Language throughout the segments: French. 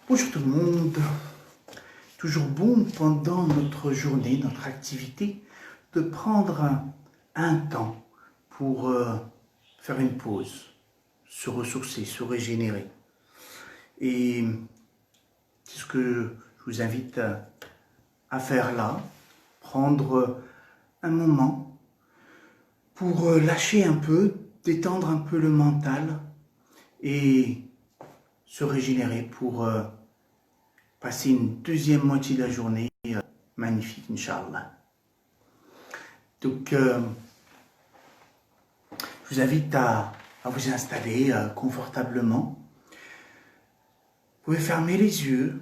Bonjour tout le monde. Toujours bon pendant notre journée, notre activité, de prendre un temps pour faire une pause, se ressourcer, se régénérer. Et c'est ce que je vous invite à faire là, prendre un moment pour lâcher un peu, détendre un peu le mental et se régénérer pour passer une deuxième moitié de la journée magnifique, Inch'Allah. Donc, je vous invite à vous installer confortablement. Vous pouvez fermer les yeux.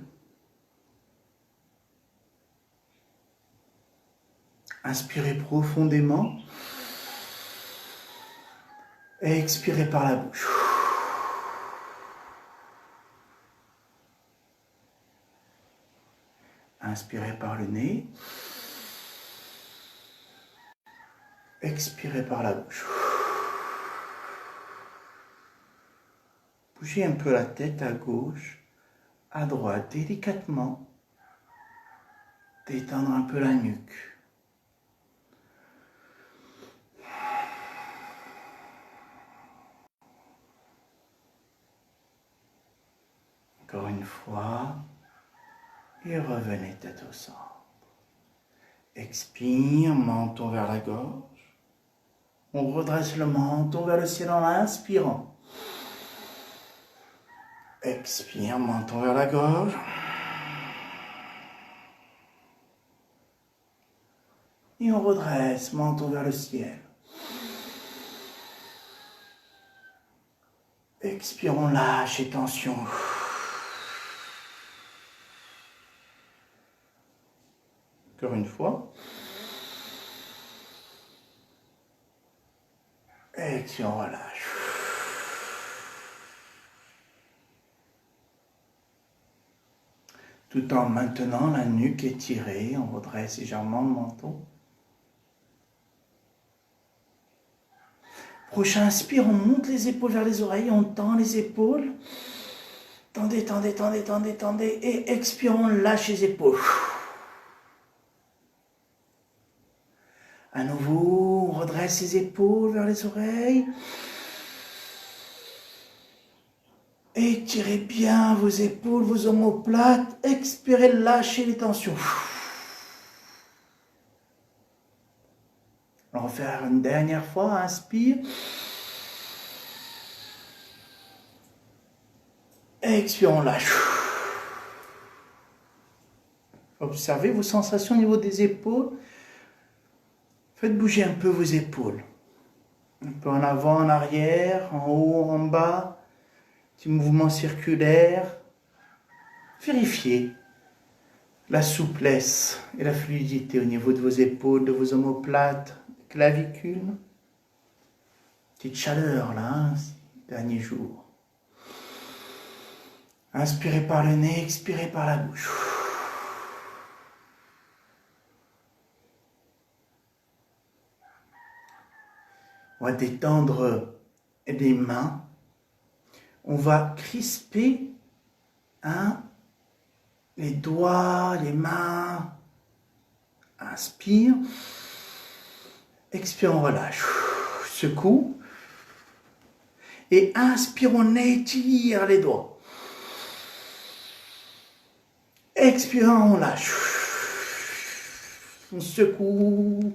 Inspirez profondément. Et expirez par la bouche. Inspirez par le nez. Expirez par la bouche. Bougez un peu la tête à gauche, à droite, délicatement. Détendre un peu la nuque. Encore une fois. Et revenez tête au centre. Expire, menton vers la gorge. On redresse le menton vers le ciel en inspirant. Expire, menton vers la gorge. Et on redresse, menton vers le ciel. Expire, on lâche et tension. Encore une fois. Expire, on relâche. Tout en maintenant la nuque étirée, on redresse légèrement le menton. Prochain inspire, on monte les épaules vers les oreilles, on tend les épaules. Tendez, tendez, tendez, tendez, tendez. Et expire, on lâche les épaules. À nouveau, on redresse les épaules vers les oreilles. Étirez bien vos épaules, vos omoplates. Expirez, lâchez les tensions. On va faire une dernière fois. Inspire. Expire, on lâche. Observez vos sensations au niveau des épaules. Faites bouger un peu vos épaules. Un peu en avant, en arrière, en haut, en bas. Petit mouvement circulaire. Vérifiez la souplesse et la fluidité au niveau de vos épaules, de vos omoplates, clavicules. Petite chaleur là, hein, dernier jour. Inspirez par le nez, expirez par la bouche. On va détendre les mains. On va crisper les doigts, les mains. Inspire. Expire, on relâche. Secoue. Et inspire, on étire les doigts. Expire, on lâche. On secoue.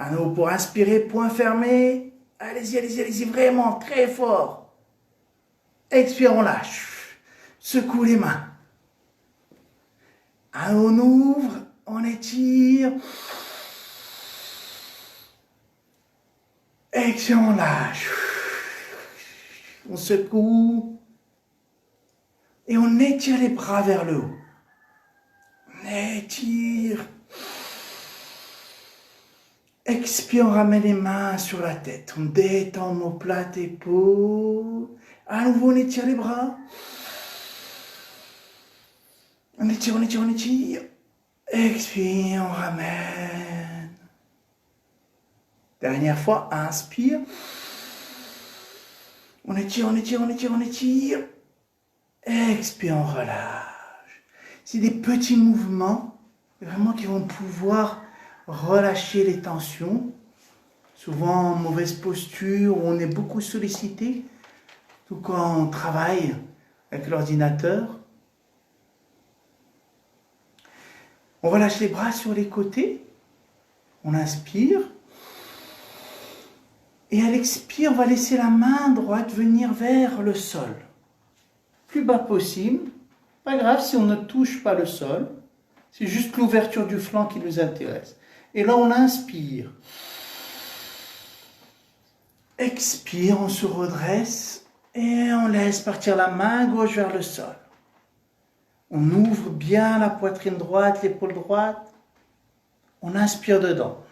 À nouveau pour inspirer, point fermé. Allez-y, allez-y, allez-y, vraiment très fort. Expire, on lâche. Secoue les mains. On ouvre, on étire. Expire, on lâche. On secoue. Et on étire les bras vers le haut. On étire. Expire, on ramène les mains sur la tête. On détend omoplate, épaules. À nouveau, on étire les bras. On étire, on étire, on étire. Expire, on ramène. Dernière fois, inspire. On étire, on étire, on étire, on étire. Expire, on relâche. C'est des petits mouvements vraiment qui vont pouvoir relâcher les tensions. Souvent en mauvaise posture, où on est beaucoup sollicité, tout quand on travaille avec l'ordinateur. On relâche les bras sur les côtés. On inspire. Et à l'expire, on va laisser la main droite venir vers le sol. Plus bas possible. Pas grave si on ne touche pas le sol. C'est juste l'ouverture du flanc qui nous intéresse. Et là, on inspire. Expire, on se redresse et on laisse partir la main gauche vers le sol. On ouvre bien la poitrine droite, l'épaule droite. On inspire dedans.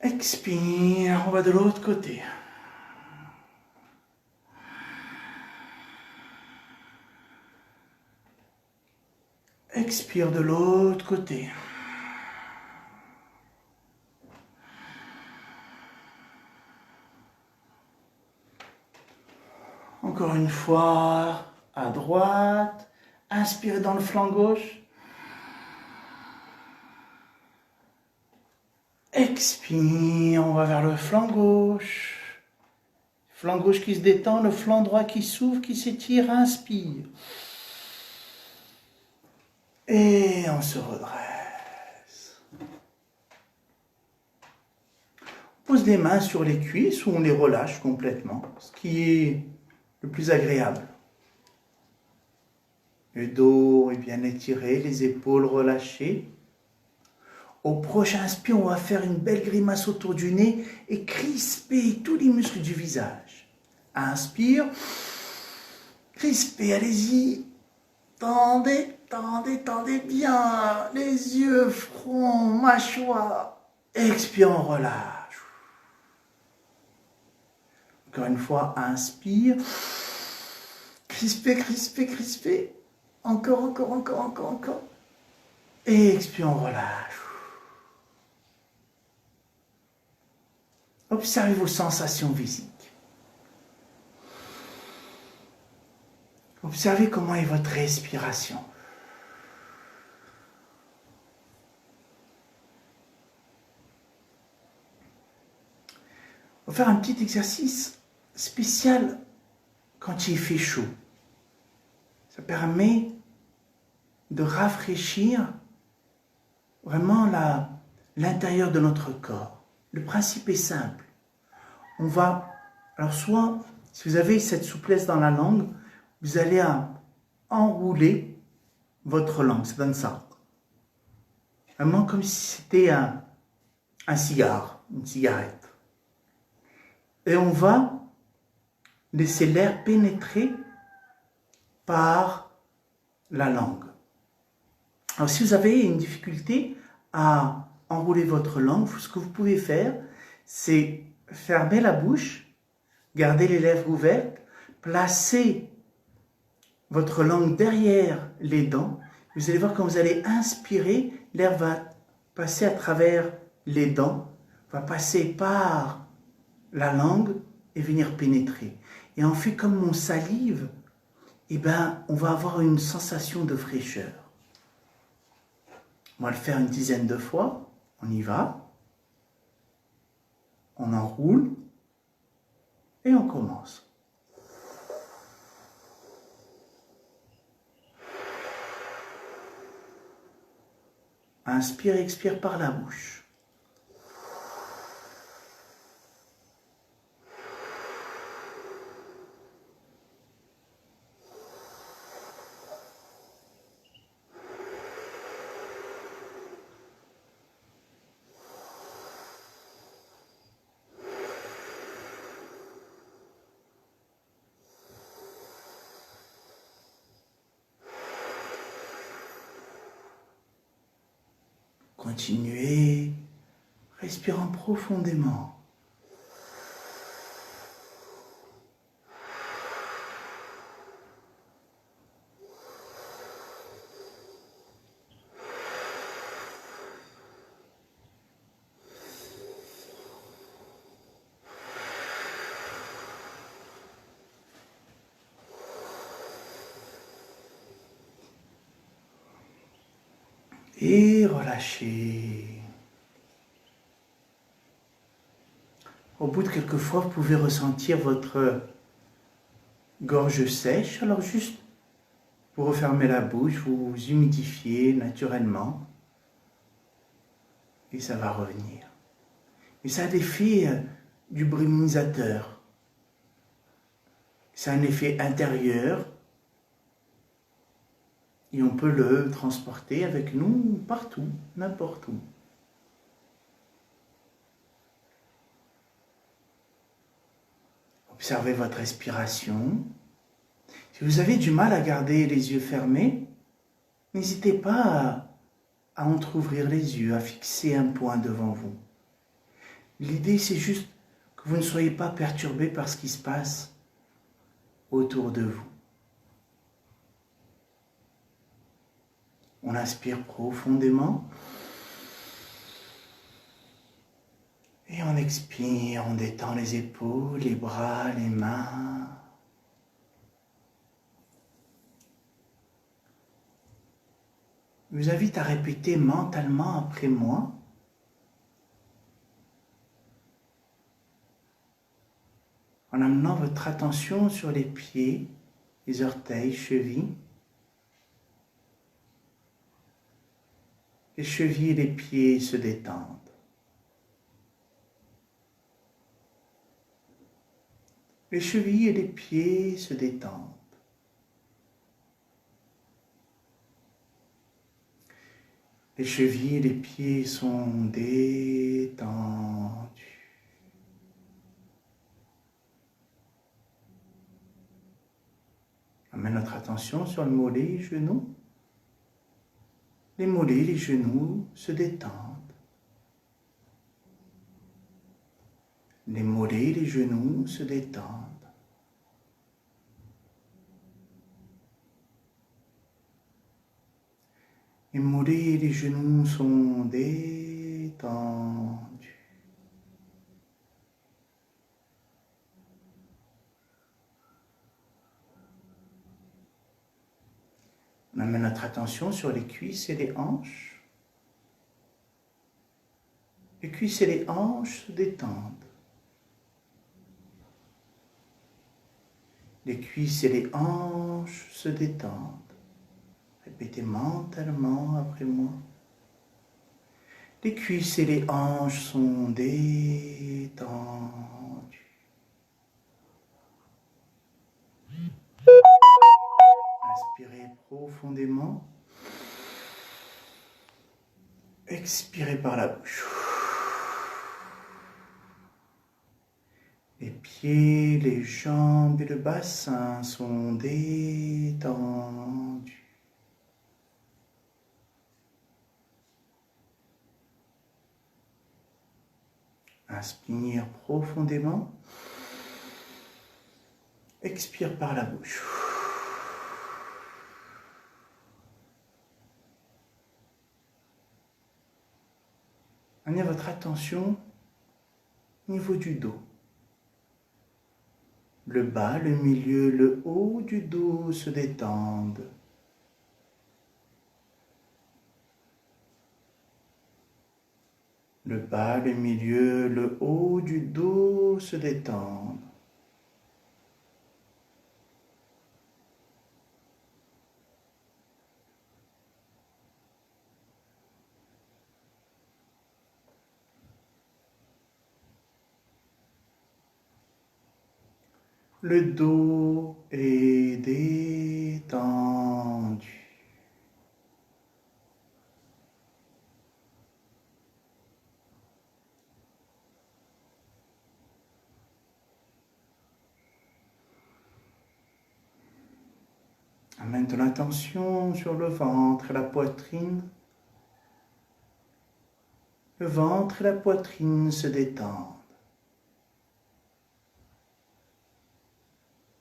Expire, on va de l'autre côté. Expire de l'autre côté. Encore une fois, à droite. Inspirez dans le flanc gauche. Expire, on va vers le flanc gauche. Flanc gauche qui se détend, le flanc droit qui s'ouvre, qui s'étire. Inspire. Et on se redresse. On pose les mains sur les cuisses ou on les relâche complètement, ce qui est le plus agréable. Le dos est bien étiré, les épaules relâchées. Au prochain inspire, on va faire une belle grimace autour du nez et crisper tous les muscles du visage. Inspire, crispez, allez-y. Tendez, tendez, tendez bien les yeux, front, mâchoire. Expire, on relâche. Encore une fois, inspire. Crispez, crispez, crispez. Encore, encore, encore, encore, encore. Et expire, on relâche. Observez vos sensations physiques. Observez comment est votre respiration. On va faire un petit exercice spécial quand il fait chaud. Ça permet de rafraîchir vraiment l'intérieur de notre corps. Le principe est simple. On va, alors soit, si vous avez cette souplesse dans la langue, vous allez enrouler votre langue, ça donne ça. Vraiment comme si c'était un cigare, une cigarette. Et on va laisser l'air pénétrer par la langue. Alors si vous avez une difficulté à enrouler votre langue, ce que vous pouvez faire, c'est fermer la bouche, garder les lèvres ouvertes, placer votre langue derrière les dents. Vous allez voir quand vous allez inspirer, l'air va passer à travers les dents, va passer par la langue et venir pénétrer. Et en fait, comme on salive, on va avoir une sensation de fraîcheur. On va le faire une dizaine de fois. On y va. On enroule. Et on commence. Inspire, expire par la bouche. Continuez, respirant profondément. Et relâchez. Au bout de quelques fois, vous pouvez ressentir votre gorge sèche. Alors juste, vous refermez la bouche, vous humidifiez naturellement. Et ça va revenir. Et ça a l'effet du brumisateur. C'est un effet intérieur. Et on peut le transporter avec nous partout, n'importe où. Observez votre respiration. Si vous avez du mal à garder les yeux fermés, n'hésitez pas à entrouvrir les yeux, à fixer un point devant vous. L'idée, c'est juste que vous ne soyez pas perturbé par ce qui se passe autour de vous. On inspire profondément. Et on expire, on détend les épaules, les bras, les mains. Je vous invite à répéter mentalement après moi. En amenant votre attention sur les pieds, les orteils, chevilles. Les chevilles et les pieds se détendent. Les chevilles et les pieds se détendent. Les chevilles et les pieds sont détendus. On met notre attention sur le mollet et les genoux. Les mollets et les genoux se détendent. Les mollets et les genoux se détendent. Les mollets et les genoux sont détendus. On amène notre attention sur les cuisses et les hanches. Les cuisses et les hanches se détendent. Les cuisses et les hanches se détendent. Répétez mentalement après moi. Les cuisses et les hanches sont détendues. Inspirez profondément. Expirez par la bouche. Les pieds, les jambes et le bassin sont détendus. Inspire profondément. Expire par la bouche. Amenez votre attention au niveau du dos. Le bas, le milieu, le haut du dos se détendent. Le bas, le milieu, le haut du dos se détendent. Le dos est détendu. Amène de l'attention sur le ventre et la poitrine. Le ventre et la poitrine se détendent.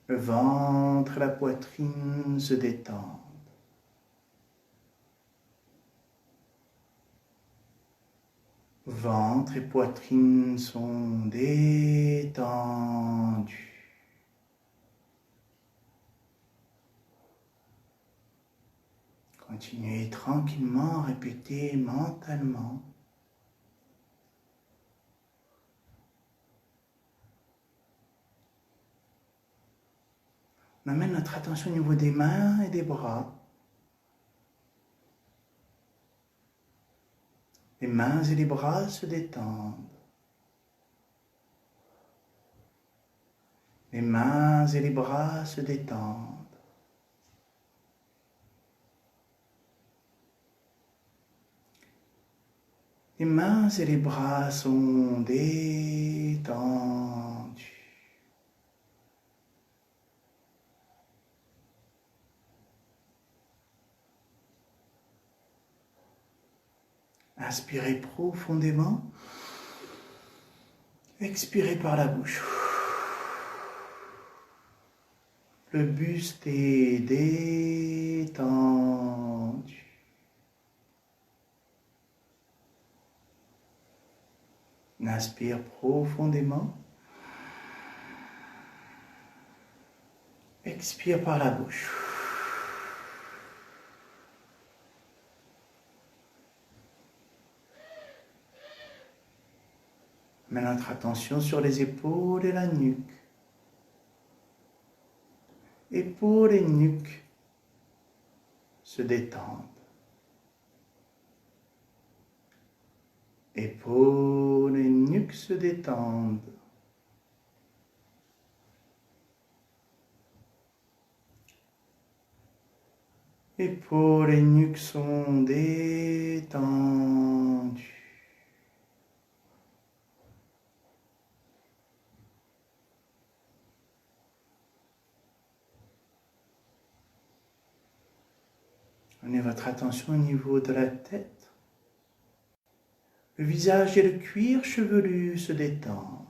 Le ventre et la poitrine se détendent. Ventre et poitrine sont détendus. Encore une Continuez tranquillement à répéter mentalement. On amène notre attention au niveau des mains et des bras. Les mains et les bras se détendent. Les mains et les bras se détendent. Les mains et les bras sont détendus. Inspirez profondément. Expirez par la bouche. Le buste est détendu. Inspire profondément. Expire par la bouche. Mets notre attention sur les épaules et la nuque. Épaules et nuque se détendent. Épaules et nuque se détendent. Épaules et nuque sont détendues. Amenez votre attention au niveau de la tête. Le visage et le cuir chevelu se détendent.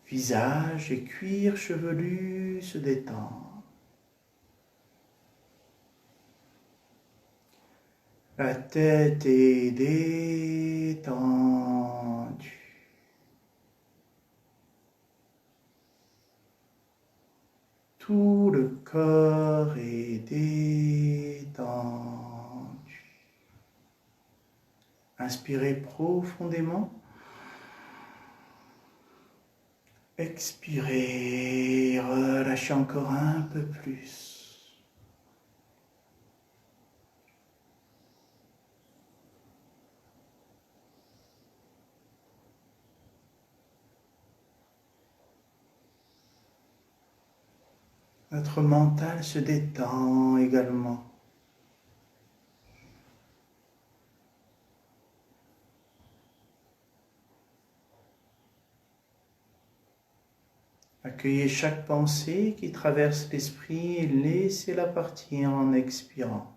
Visage et cuir chevelu se détendent. La tête est détendue. Tout le corps est détendu. Inspirez profondément. Expirez, relâchez encore un peu plus. Notre mental se détend également. Accueillez chaque pensée qui traverse l'esprit et laissez-la partir en expirant.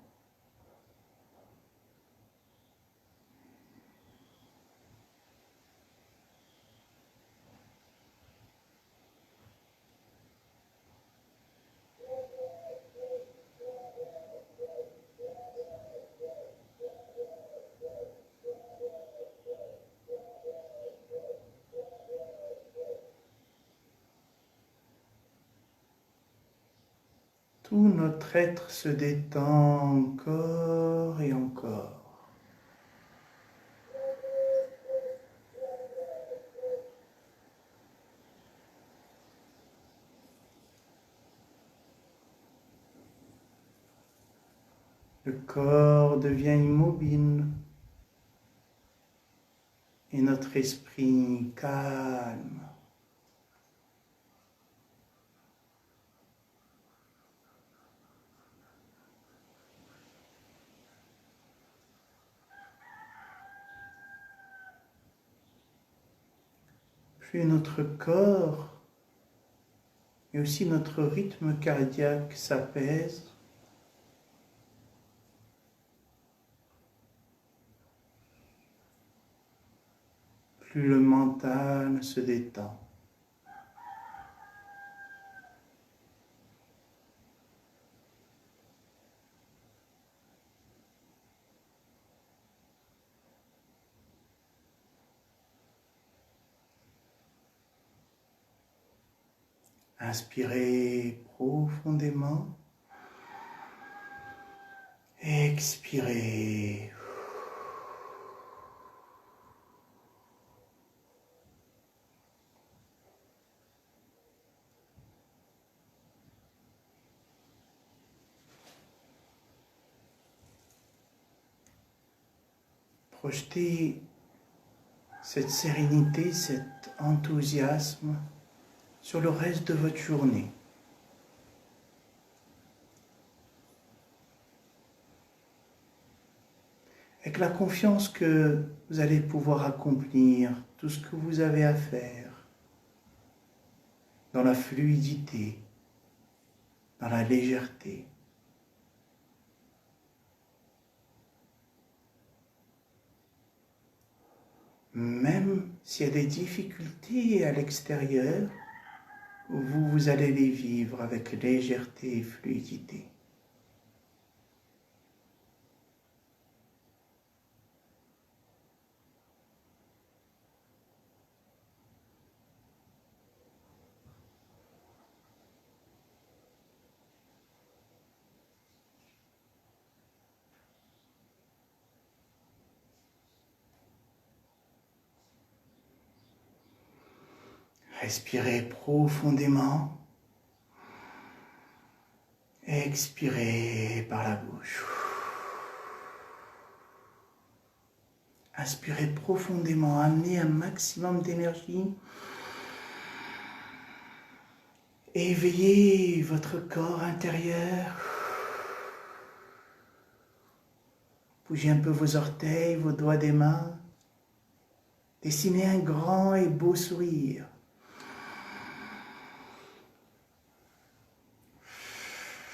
Tout notre être se détend encore et encore. Le corps devient immobile et notre esprit calme. Plus notre corps et aussi notre rythme cardiaque s'apaise, plus le mental se détend. Inspirez profondément. Expirez. Projetez cette sérénité, cet enthousiasme sur le reste de votre journée. Avec la confiance que vous allez pouvoir accomplir tout ce que vous avez à faire dans la fluidité, dans la légèreté. Même s'il y a des difficultés à l'extérieur, vous allez les vivre avec légèreté et fluidité. Respirez profondément. Expirez par la bouche. Inspirez profondément, amenez un maximum d'énergie. Éveillez votre corps intérieur. Bougez un peu vos orteils, vos doigts des mains. Dessinez un grand et beau sourire.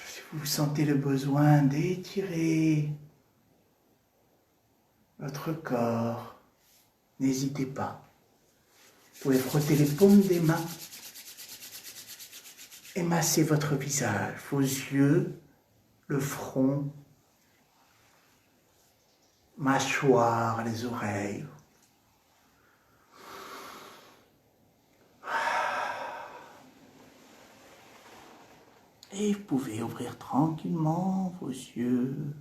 Si vous sentez le besoin d'étirer votre corps, n'hésitez pas. Vous pouvez frotter les paumes des mains et masser votre visage, vos yeux, le front, mâchoire, les oreilles. Et vous pouvez ouvrir tranquillement vos yeux.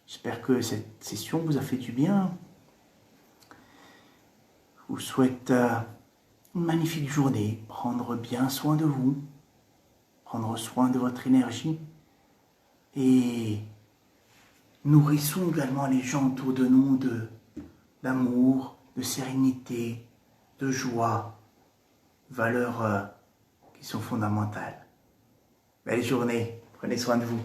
J'espère que cette session vous a fait du bien. Je vous souhaite une magnifique journée. Prendre bien soin de vous. Prendre soin de votre énergie. Et nourrissons également les gens autour de nous d'amour, de sérénité, de joie, valeurs qui sont fondamentales. Belle journée, prenez soin de vous.